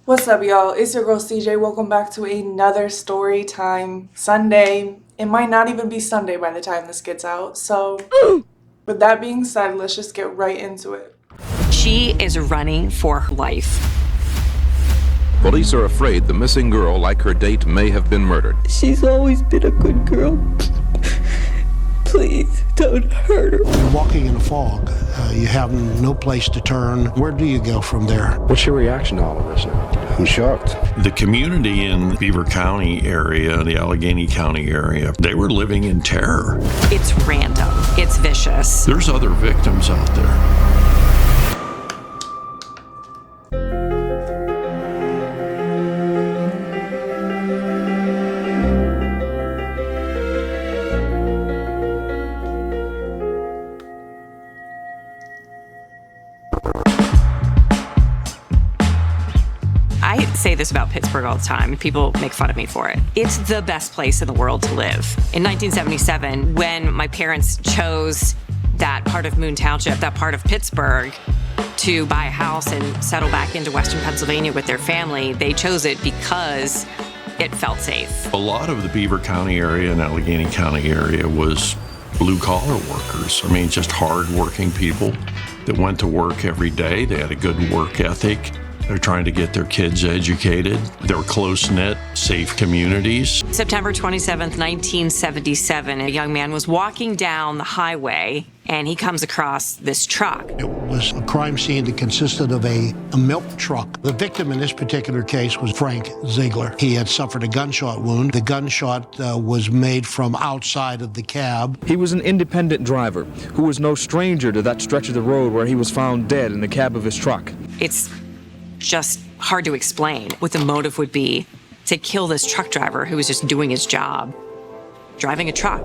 What's up, y'all? It's your girl CJ. Welcome back to another story time Sunday. It might not even be Sunday by the time this gets out. So, with that being said, let's just get right into it. She is running for her life. Police are afraid the missing girl, like her date, may have been murdered. She's always been a good girl. Please don't hurt her. You're walking in a fog. You have no place to turn. Where do you go from there? What's your reaction to all of this now? I'm shocked. The community in Beaver County area, the Allegheny County area, they were living in terror. It's random. It's vicious. There's other victims out there. I say this about Pittsburgh all the time, and people make fun of me for it. It's the best place in the world to live. In 1977, when my parents chose that part of Moon Township, that part of Pittsburgh, to buy a house and settle back into Western Pennsylvania with their family, they chose it because it felt safe. A lot of the Beaver County area and Allegheny County area was blue-collar workers. I mean, just hard-working people that went to work every day. They had a good work ethic. They're trying to get their kids educated. They're close-knit, safe communities. September 27th, 1977, a young man was walking down the highway and he comes across this truck. It was a crime scene that consisted of a milk truck. The victim in this particular case was Frank Ziegler. He had suffered a gunshot wound. The gunshot was made from outside of the cab. He was an independent driver who was no stranger to that stretch of the road where he was found dead in the cab of his truck. It's just hard to explain what the motive would be to kill this truck driver who was just doing his job, driving a truck.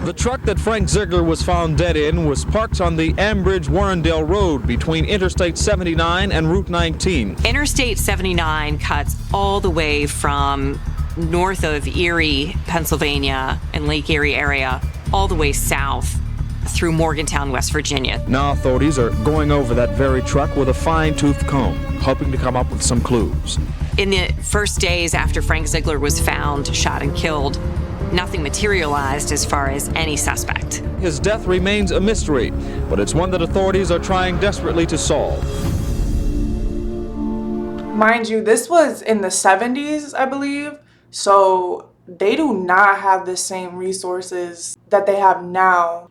The truck that Frank Ziegler was found dead in was parked on the Ambridge-Warrendale Road between Interstate 79 and Route 19. Interstate 79 cuts all the way from north of Erie, Pennsylvania, and Lake Erie area, all the way south through Morgantown, West Virginia. Now authorities are going over that very truck with a fine-tooth comb, hoping to come up with some clues. In the first days after Frank Ziegler was found, shot and killed, nothing materialized as far as any suspect. His death remains a mystery, but it's one that authorities are trying desperately to solve. Mind you, this was in the 70s, I believe. So they do not have the same resources that they have now.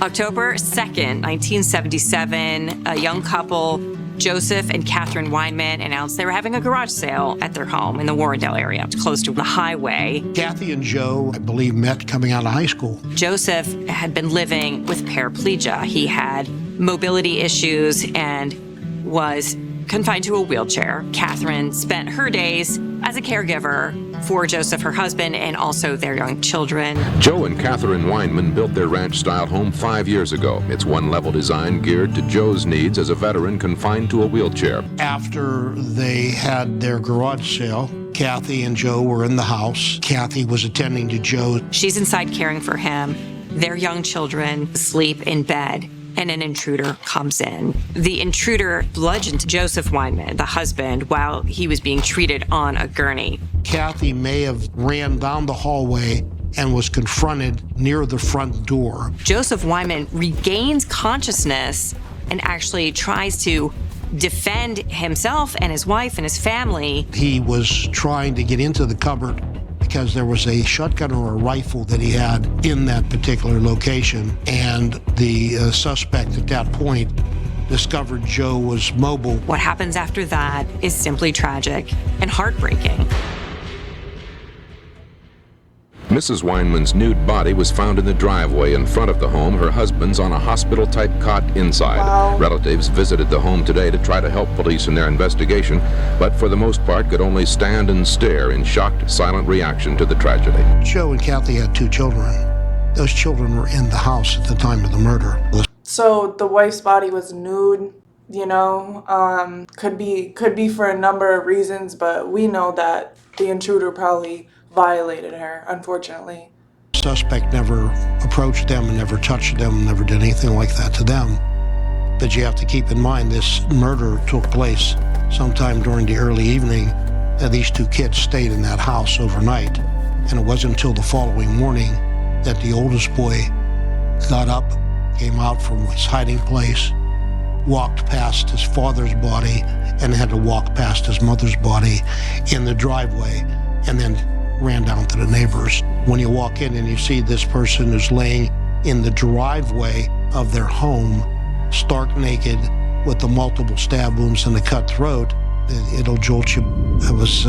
October 2nd, 1977, a young couple, Joseph and Catherine Weinman, announced they were having a garage sale at their home in the Warrendale area, close to the highway. Kathy and Joe, I believe, met coming out of high school. Joseph had been living with paraplegia. He had mobility issues and was confined to a wheelchair. Catherine spent her days as a caregiver for Joseph, her husband, and also their young children. Joe and Catherine Weinman built their ranch-style home 5 years ago. It's one-level design geared to Joe's needs as a veteran confined to a wheelchair. After they had their garage sale, Kathy and Joe were in the house. Kathy was attending to Joe. She's inside caring for him. Their young children sleep in bed, and an intruder comes in. The intruder bludgeoned Joseph Weinman, the husband, while he was being treated on a gurney. Kathy may have ran down the hallway and was confronted near the front door. Joseph Weinman regains consciousness and actually tries to defend himself and his wife and his family. He was trying to get into the cupboard because there was a shotgun or a rifle that he had in that particular location, and the suspect at that point discovered Joe was mobile. What happens after that is simply tragic and heartbreaking. Mrs. Weinman's nude body was found in the driveway in front of the home. Her husband's on a hospital-type cot inside. Wow. Relatives visited the home today to try to help police in their investigation, but for the most part could only stand and stare in shocked, silent reaction to the tragedy. Joe and Kathy had 2 children. Those children were in the house at the time of the murder. So the wife's body was nude, you know, could be for a number of reasons, but we know that the intruder probably violated her, unfortunately. Suspect never approached them and never touched them, never did anything like that to them. But you have to keep in mind this murder took place sometime during the early evening. These two kids stayed in that house overnight. And it wasn't until the following morning that the oldest boy got up, came out from his hiding place, walked past his father's body, and had to walk past his mother's body in the driveway, and then ran down to the neighbors. When you walk in and you see this person who's laying in the driveway of their home, stark naked, with the multiple stab wounds and the cut throat, it'll jolt you. It was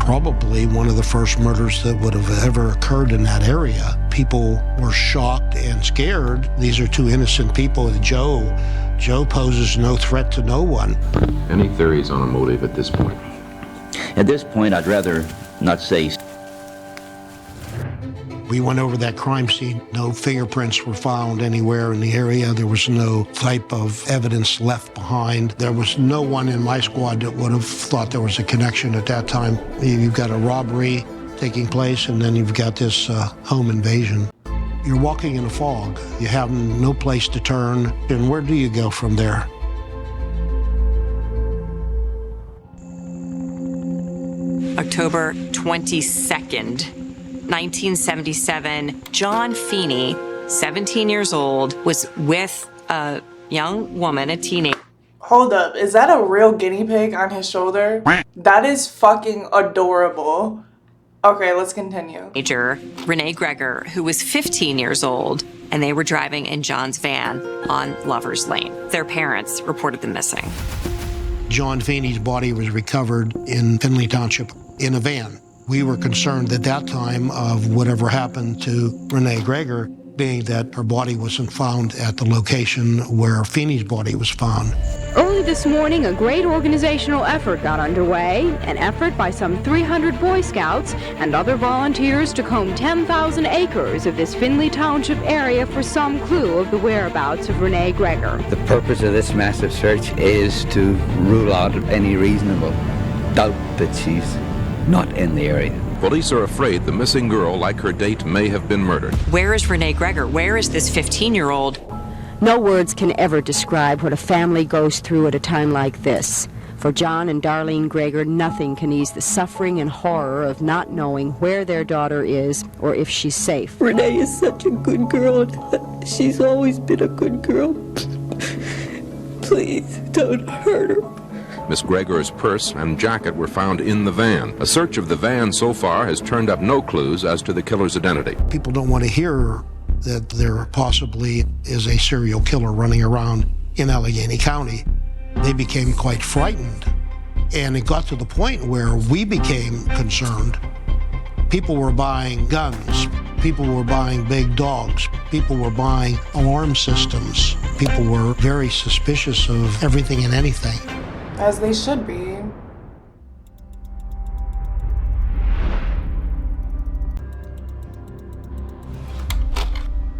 probably one of the first murders that would have ever occurred in that area. People were shocked and scared. These are two innocent people. Joe poses no threat to no one. Any theories on a motive at this point? At this point, I'd rather not say. We went over that crime scene. No fingerprints were found anywhere in the area. There was no type of evidence left behind. There was no one in my squad that would have thought there was a connection at that time. You've got a robbery taking place, and then you've got this home invasion. You're walking in a fog. You have no place to turn. And where do you go from there? October 22nd. 1977, John Feeney, 17 years old, was with a young woman, a teenager. Hold up, is that a real guinea pig on his shoulder? That is fucking adorable. Okay, let's continue. Renee Greger, who was 15 years old, and they were driving in John's van on Lover's Lane. Their parents reported them missing. John Feeney's body was recovered in Findlay Township in a van. We were concerned at that time of whatever happened to Renee Greger, being that her body wasn't found at the location where Feeney's body was found. Early this morning, a great organizational effort got underway, an effort by some 300 Boy Scouts and other volunteers to comb 10,000 acres of this Findlay Township area for some clue of the whereabouts of Renee Greger. The purpose of this massive search is to rule out any reasonable doubt that she's not in the area. Police are afraid the missing girl, like her date, may have been murdered. Where is Renee Greger? Where is this 15-year-old? No words can ever describe what a family goes through at a time like this. For John and Darlene Greger, nothing can ease the suffering and horror of not knowing where their daughter is or if she's safe. Renee is such a good girl. She's always been a good girl. Please don't hurt her. Miss Greger's purse and jacket were found in the van. A search of the van so far has turned up no clues as to the killer's identity. People don't want to hear that there possibly is a serial killer running around in Allegheny County. They became quite frightened. And it got to the point where we became concerned. People were buying guns. People were buying big dogs. People were buying alarm systems. People were very suspicious of everything and anything. As they should be.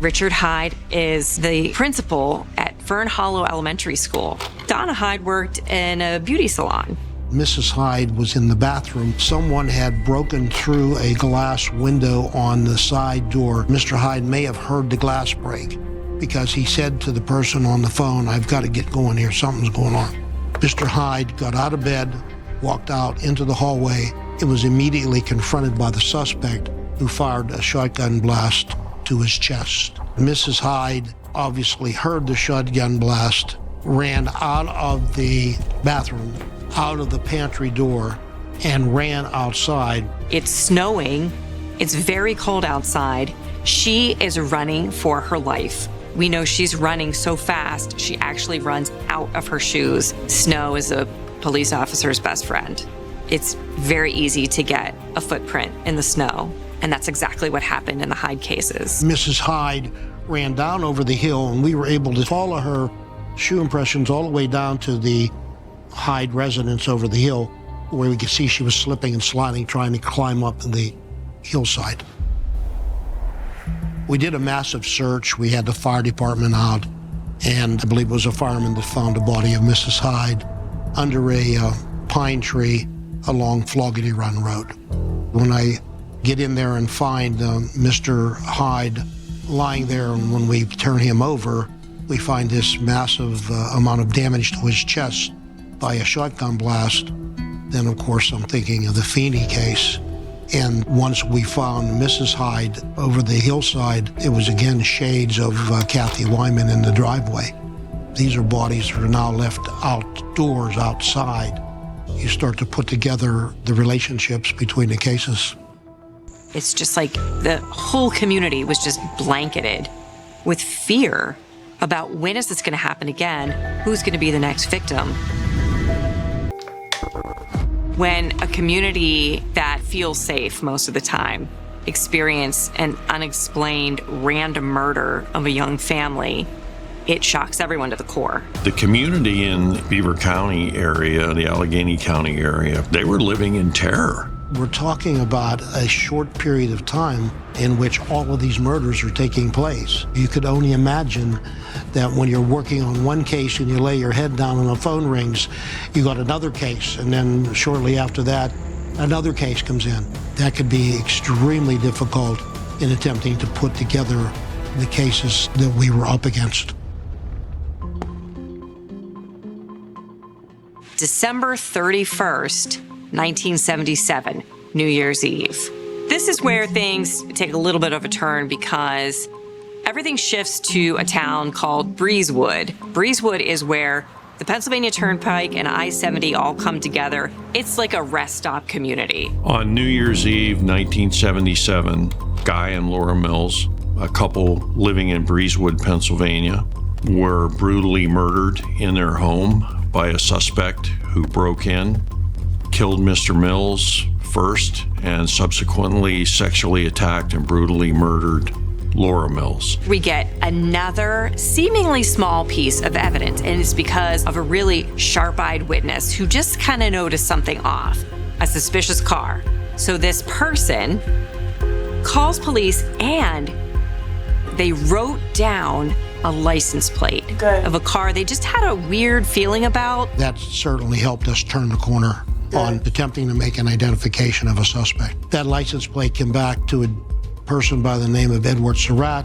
Richard Hyde is the principal at Fern Hollow Elementary School. Donna Hyde worked in a beauty salon. Mrs. Hyde was in the bathroom. Someone had broken through a glass window on the side door. Mr. Hyde may have heard the glass break because he said to the person on the phone, "I've got to get going here, something's going on." Mr. Hyde got out of bed, walked out into the hallway, and was immediately confronted by the suspect, who fired a shotgun blast to his chest. Mrs. Hyde obviously heard the shotgun blast, ran out of the bathroom, out of the pantry door, and ran outside. It's snowing. It's very cold outside. She is running for her life. We know she's running so fast, she actually runs out of her shoes. Snow is a police officer's best friend. It's very easy to get a footprint in the snow, and that's exactly what happened in the Hyde cases. Mrs. Hyde ran down over the hill, and we were able to follow her shoe impressions all the way down to the Hyde residence over the hill, where we could see she was slipping and sliding, trying to climb up the hillside. We did a massive search. We had the fire department out, and I believe it was a fireman that found the body of Mrs. Hyde under a pine tree along Floggity Run Road. When I get in there and find Mr. Hyde lying there, and when we turn him over, We find this massive amount of damage to his chest by a shotgun blast. Then, of course, I'm thinking of the Feeney case. And once we found Mrs. Hyde over the hillside, it was again shades of Kathy Wyman in the driveway. These are bodies that are now left outdoors, outside. You start to put together the relationships between the cases. It's just like the whole community was just blanketed with fear about when is this going to happen again? Who's going to be the next victim? When a community that feels safe most of the time experience an unexplained random murder of a young family, it shocks everyone to the core. The community in Beaver County area, the Allegheny County area, they were living in terror. We're talking about a short period of time in which all of these murders are taking place. You could only imagine that when you're working on one case and you lay your head down and the phone rings, you got another case, and then shortly after that, another case comes in. That could be extremely difficult in attempting to put together the cases that we were up against. December 31st, 1977, New Year's Eve. This is where things take a little bit of a turn because everything shifts to a town called Breezewood. Breezewood is where the Pennsylvania Turnpike and I-70 all come together. It's like a rest stop community. On New Year's Eve, 1977, Guy and Laura Mills, a couple living in Breezewood, Pennsylvania, were brutally murdered in their home by a suspect who broke in, killed Mr. Mills first, and subsequently sexually attacked and brutally murdered Laura Mills. We get another seemingly small piece of evidence, and it's because of a really sharp-eyed witness who just kind of noticed something off, a suspicious car. So this person calls police and they wrote down a license plate of a car they just had a weird feeling about. That certainly helped us turn the corner on attempting to make an identification of a suspect. That license plate came back to a person by the name of Edward Surratt.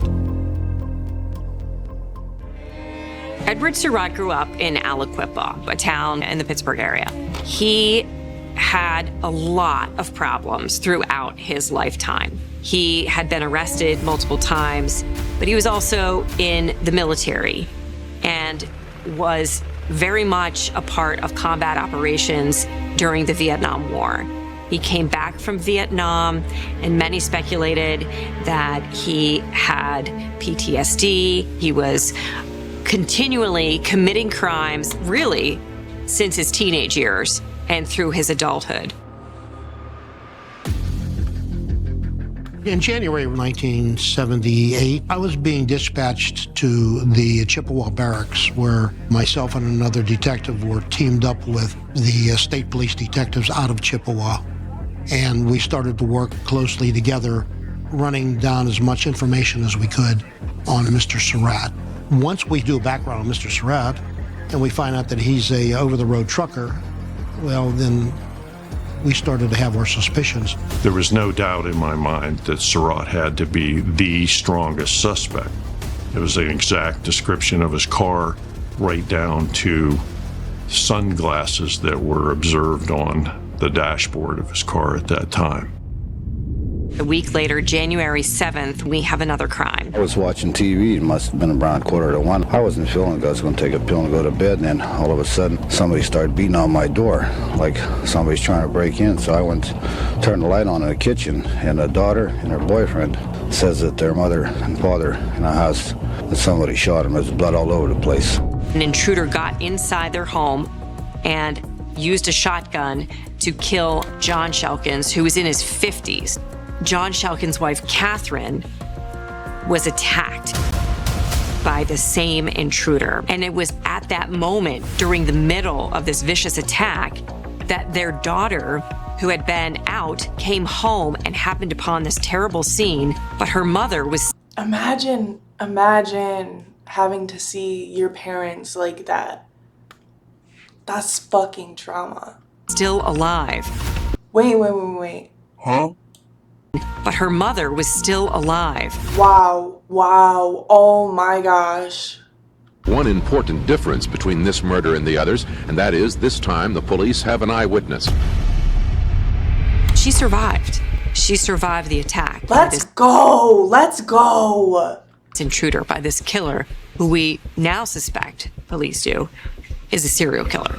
Edward Surratt grew up in Aliquippa, a town in the Pittsburgh area. He had a lot of problems throughout his lifetime. He had been arrested multiple times, but he was also in the military and was very much a part of combat operations during the Vietnam War. He came back from Vietnam, and many speculated that he had PTSD. He was continually committing crimes, really, since his teenage years and through his adulthood. In January of 1978, I was being dispatched to the Chippewa barracks where myself and another detective were teamed up with the state police detectives out of Chippewa. And we started to work closely together, running down as much information as we could on Mr. Surratt. Once we do a background on Mr. Surratt and we find out that he's a over-the-road trucker, well, then we started to have our suspicions. There was no doubt in my mind that Surratt had to be the strongest suspect. It was an exact description of his car, right down to sunglasses that were observed on the dashboard of his car at that time. A week later, January 7th, we have another crime. I was watching TV. It must have been around 1:45. I wasn't feeling good. I was going to take a pill and go to bed, and then all of a sudden, somebody started beating on my door, like somebody's trying to break in. So I went, turned the light on in the kitchen, and the daughter and her boyfriend says that their mother and father in the house, that somebody shot them. There's blood all over the place. An intruder got inside their home and used a shotgun to kill John Shelkins, who was in his 50s. John Shelkins' wife, Catherine, was attacked by the same intruder. And it was at that moment, during the middle of this vicious attack, that their daughter, who had been out, came home and happened upon this terrible scene, but her mother was... Imagine having to see your parents like that. That's fucking trauma. Still alive. Wait. Huh? But her mother was still alive. Wow. Oh my gosh. One important difference between this murder and the others, and that is this time the police have an eyewitness. She survived. She survived the attack. Let's go. Let's go. This intruder, by this killer, who we now suspect, police do, is a serial killer.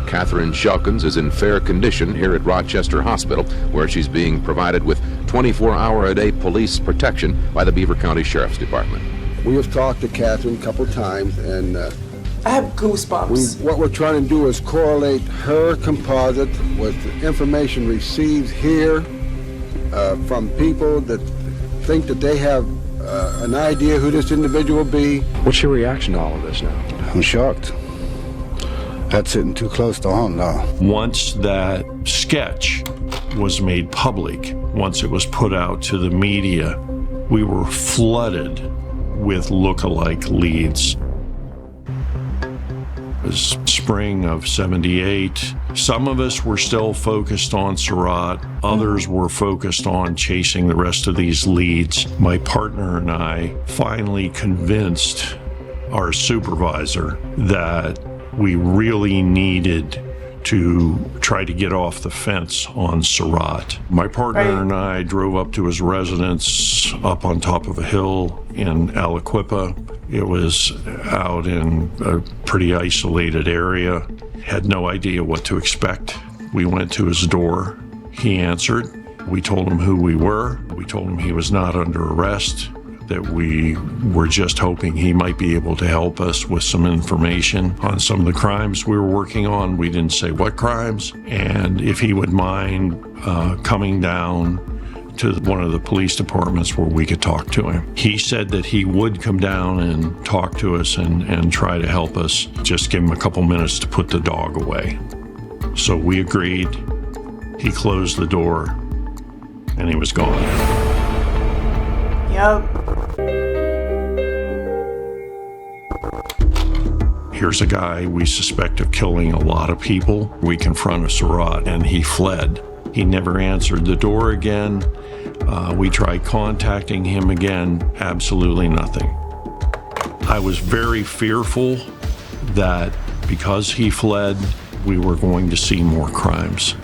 Catherine Shelkins is in fair condition here at Rochester Hospital, where she's being provided with 24-hour-a-day police protection by the Beaver County Sheriff's Department. We have talked to Catherine a couple times, and I have goosebumps. What we're trying to do is correlate her composite with the information received here from people that think that they have an idea who this individual will be. What's your reaction to all of this now? I'm shocked. That's sitting too close to home now. Once that sketch was made public, once it was put out to the media, we were flooded with look-alike leads. It was spring of '78. Some of us were still focused on Surratt. Others were focused on chasing the rest of these leads. My partner and I finally convinced our supervisor that we really needed to try to get off the fence on Surratt. My partner and I drove up to his residence up on top of a hill in Aliquippa. It was out in a pretty isolated area. Had no idea what to expect. We went to his door. He answered. We told him who we were. We told him he was not under arrest, that we were just hoping he might be able to help us with some information on some of the crimes we were working on. We didn't say what crimes, and if he would mind coming down to one of the police departments where we could talk to him. He said that he would come down and talk to us and try to help us. Just give him a couple minutes to put the dog away. So we agreed. He closed the door, and he was gone. Yep. Here's a guy we suspect of killing a lot of people. We confronted Surratt, and he fled. He never answered the door again. We tried contacting him again, absolutely nothing. I was very fearful that because he fled, we were going to see more crimes.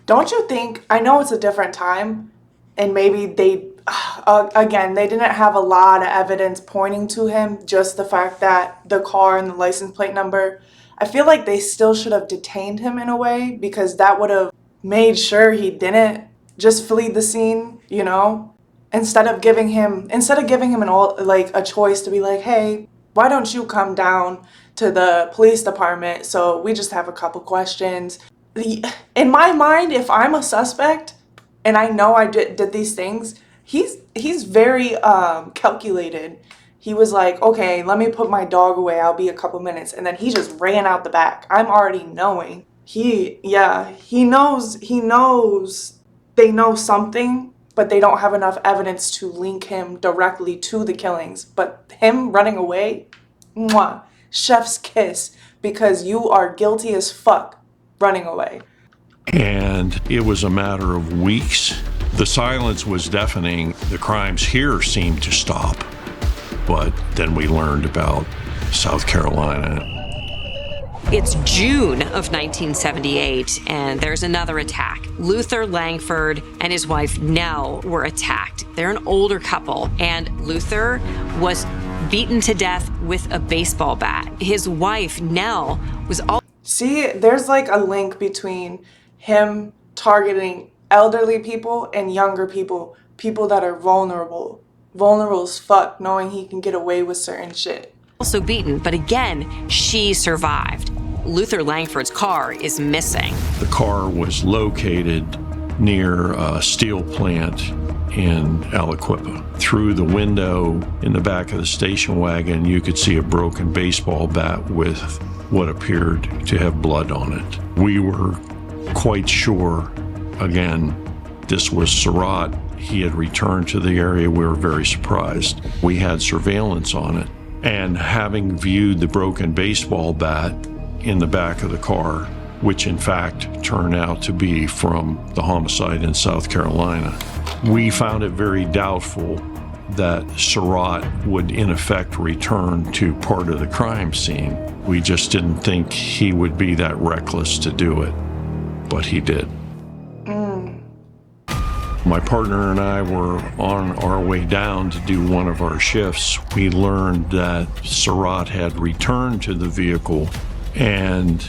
Don't you think, I know it's a different time, and maybe they didn't have a lot of evidence pointing to him, just the fact that the car and the license plate number. I feel like they still should have detained him in a way, because that would have made sure he didn't just flee the scene, you know? Instead of giving him a choice to be like, hey, why don't you come down to the police department so we just have a couple questions. In my mind, if I'm a suspect and I know I did these things, he's very calculated. He was like, okay, let me put my dog away. I'll be a couple minutes. And then he just ran out the back. I'm already knowing. He knows they know something, but they don't have enough evidence to link him directly to the killings. But him running away, mwah, chef's kiss, because you are guilty as fuck running away. And it was a matter of weeks. The silence was deafening. The crimes here seemed to stop. But then we learned about South Carolina. It's June of 1978, and there's another attack. Luther Langford and his wife Nell were attacked. They're an older couple, and Luther was beaten to death with a baseball bat. His wife Nell was also... See, there's like a link between him targeting elderly people and younger people, people that are vulnerable as fuck, knowing he can get away with certain shit. Also beaten, but again, she survived. Luther Langford's car is missing. The car was located near a steel plant in Aliquippa. Through the window in the back of the station wagon, you could see a broken baseball bat with what appeared to have blood on it. We were quite sure, again, this was Surratt. He had returned to the area. We were very surprised. We had surveillance on it. And having viewed the broken baseball bat in the back of the car, which in fact turned out to be from the homicide in South Carolina, we found it very doubtful that Surratt would in effect return to part of the crime scene. We just didn't think he would be that reckless to do it, but he did. My partner and I were on our way down to do one of our shifts. We learned that Surratt had returned to the vehicle, and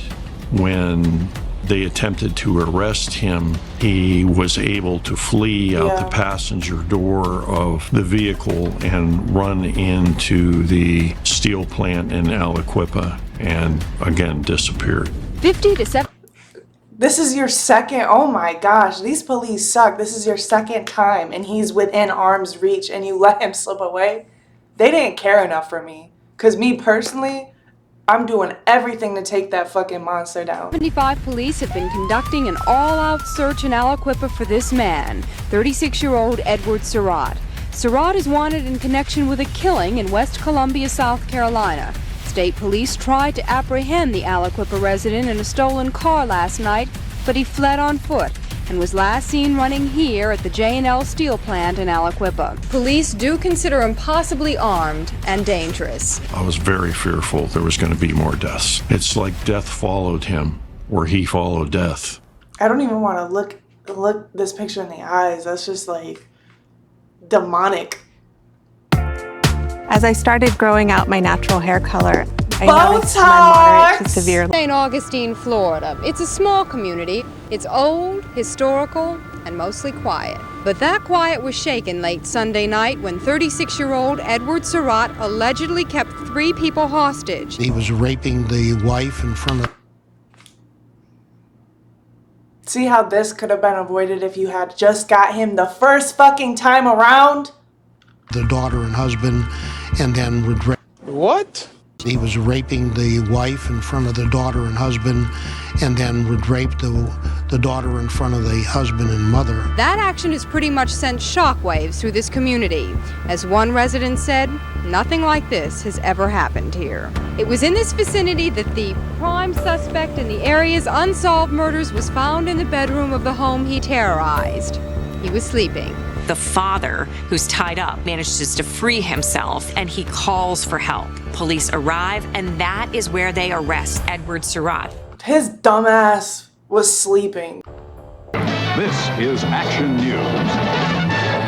when they attempted to arrest him, he was able to flee out the passenger door of the vehicle and run into the steel plant in Aliquippa and again disappeared. 50 to 7. This is your second, oh my gosh, these police suck. This is your second time and he's within arm's reach and you let him slip away. They didn't care enough for me. Because me personally, I'm doing everything to take that fucking monster down. 75 police have been conducting an all-out search in Aliquippa for this man, 36-year-old Edward Surratt. Surratt is wanted in connection with a killing in West Columbia, South Carolina. State police tried to apprehend the Aliquippa resident in a stolen car last night, but he fled on foot and was last seen running here at the J&L steel plant in Aliquippa. Police do consider him possibly armed and dangerous. I was very fearful there was going to be more deaths. It's like death followed him, where he followed death. I don't even want to look this picture in the eyes. That's just like demonic. As I started growing out my natural hair color, I noticed my moderate to severe. St. Augustine, Florida. It's a small community. It's old, historical, and mostly quiet. But that quiet was shaken late Sunday night when 36-year-old Edward Surratt allegedly kept 3 people hostage. He was raping the wife in front of... See how this could have been avoided if you had just got him the first fucking time around? The daughter and husband, and then would rape. What? He was raping the wife in front of the daughter and husband, and then would rape the daughter in front of the husband and mother. That action has pretty much sent shockwaves through this community. As one resident said, nothing like this has ever happened here. It was in this vicinity that the prime suspect in the area's unsolved murders was found in the bedroom of the home he terrorized. He was sleeping. The father, who's tied up, manages to free himself and he calls for help. Police arrive and that is where they arrest Edward Surratt. His dumbass was sleeping. This is Action News.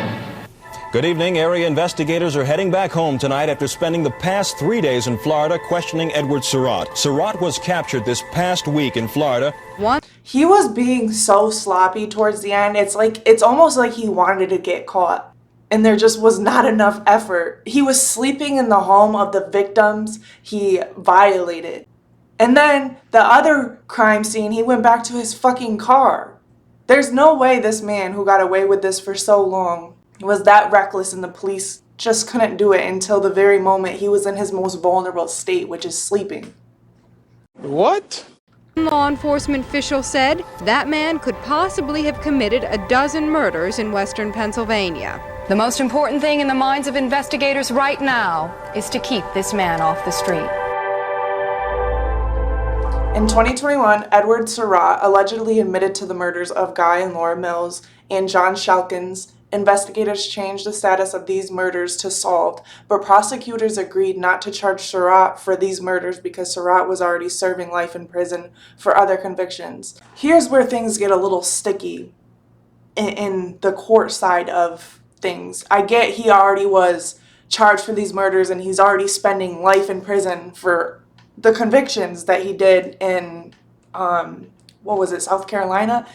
Good evening. Area investigators are heading back home tonight after spending the past 3 days in Florida questioning Edward Surratt. Surratt was captured this past week in Florida. What? He was being so sloppy towards the end. It's almost like he wanted to get caught. And there just was not enough effort. He was sleeping in the home of the victims he violated. And then the other crime scene, he went back to his fucking car. There's no way this man who got away with this for so long was that reckless, and the police just couldn't do it until the very moment he was in his most vulnerable state, which is sleeping. What? Law enforcement officials said that man could possibly have committed a dozen murders in western Pennsylvania. The most important thing in the minds of investigators right now is to keep this man off the street. In 2021, Edward Surratt allegedly admitted to the murders of Guy and Laura Mills and John Shelkins. Investigators changed the status of these murders to solved, but prosecutors agreed not to charge Surratt for these murders because Surratt was already serving life in prison for other convictions. Here's where things get a little sticky in the court side of things. I get he already was charged for these murders and he's already spending life in prison for the convictions that he did in, South Carolina?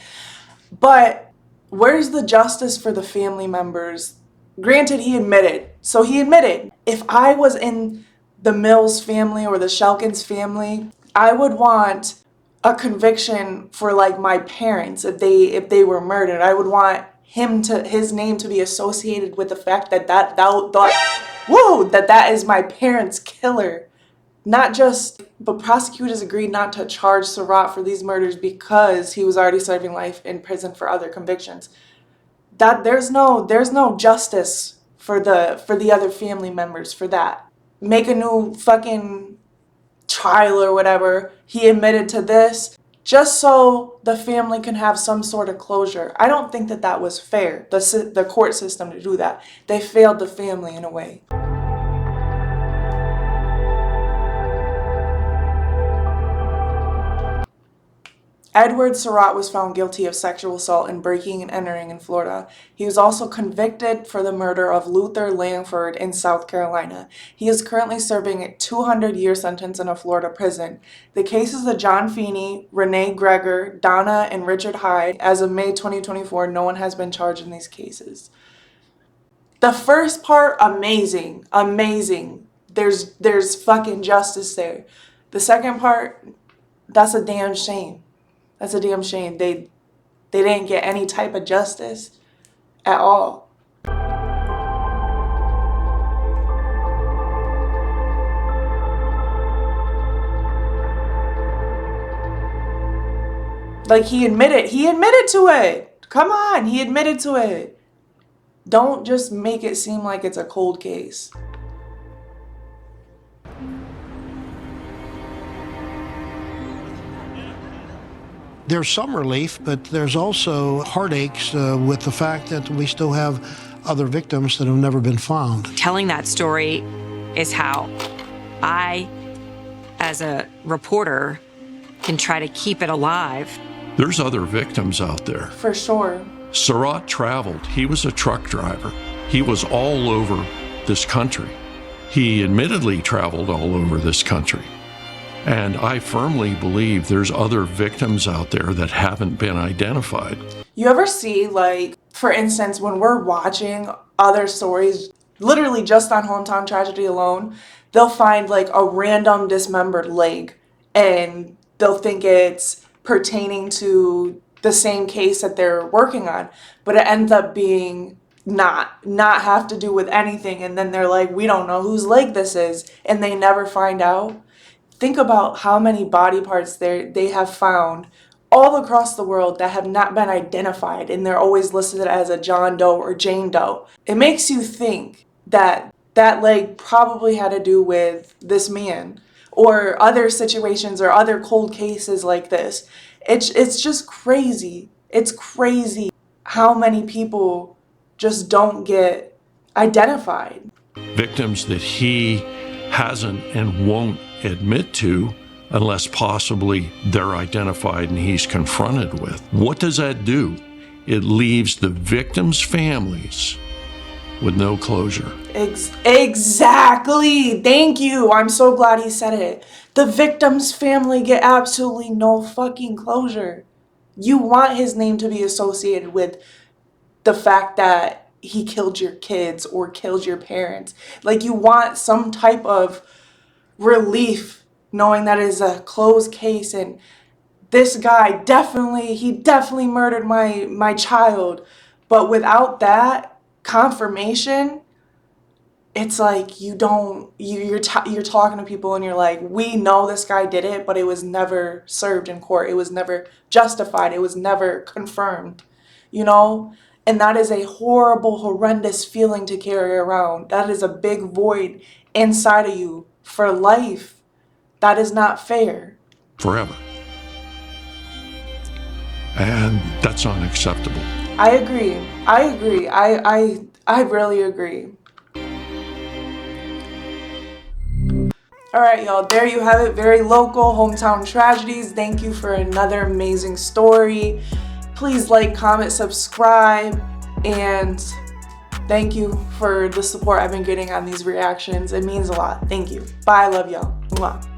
But where's the justice for the family members? Granted, he admitted. So he admitted, if I was in the Mills family or the Shelkins family, I would want a conviction for like my parents if they were murdered. I would want his name to be associated with the fact that that is my parents' killer. But prosecutors agreed not to charge Surratt for these murders because he was already serving life in prison for other convictions. That there's no justice for the other family members for that. Make a new fucking trial or whatever. He admitted to this. just so the family can have some sort of closure. I don't think that that was fair, the court system, to do that. They failed the family in a way. Edward Surratt was found guilty of sexual assault and breaking and entering in Florida. He was also convicted for the murder of Luther Langford in South Carolina. He is currently serving a 200-year sentence in a Florida prison. The cases of John Feeney, Renee Greger, Donna, and Richard Hyde. As of May 2024, no one has been charged in these cases. The first part, amazing, amazing. There's fucking justice there. The second part, that's a damn shame. That's a damn shame. They didn't get any type of justice at all. Like, he admitted to it. Come on, he admitted to it. Don't just make it seem like it's a cold case. There's some relief, but there's also heartaches with the fact that we still have other victims that have never been found. Telling that story is how I, as a reporter, can try to keep it alive. There's other victims out there. For sure. Surratt traveled. He was a truck driver. He was all over this country. He admittedly traveled all over this country. And I firmly believe there's other victims out there that haven't been identified. You ever see, like, for instance, when we're watching other stories, literally just on Hometown Tragedy alone, they'll find like a random dismembered leg and they'll think it's pertaining to the same case that they're working on, but it ends up being not have to do with anything. And then they're like, we don't know whose leg this is, and they never find out. Think about how many body parts they have found all across the world that have not been identified, and they're always listed as a John Doe or Jane Doe. It makes you think that that leg probably had to do with this man or other situations or other cold cases like this. It's just crazy. It's crazy how many people just don't get identified. Victims that he hasn't and won't admit to unless possibly they're identified and he's confronted with. What does that do? It leaves the victims' families with no closure. Exactly. Thank you. I'm so glad he said it. The victim's family get absolutely no fucking closure. You want his name to be associated with the fact that he killed your kids or killed your parents. Like, you want some type of relief knowing that it is a closed case and this guy definitely murdered my child. But without that confirmation, it's like you're talking to people and you're like, we know this guy did it, but it was never served in court. It was never justified. It was never confirmed, you know? And that is a horrible, horrendous feeling to carry around. That is a big void inside of you for life. That is not fair. Forever. And that's unacceptable. I agree. I really agree. All right, y'all, there you have it. Very local hometown tragedies. Thank you for another amazing story. Please like, comment, subscribe, and thank you for the support I've been getting on these reactions. It means a lot. Thank you. Bye. I love y'all. Mwah.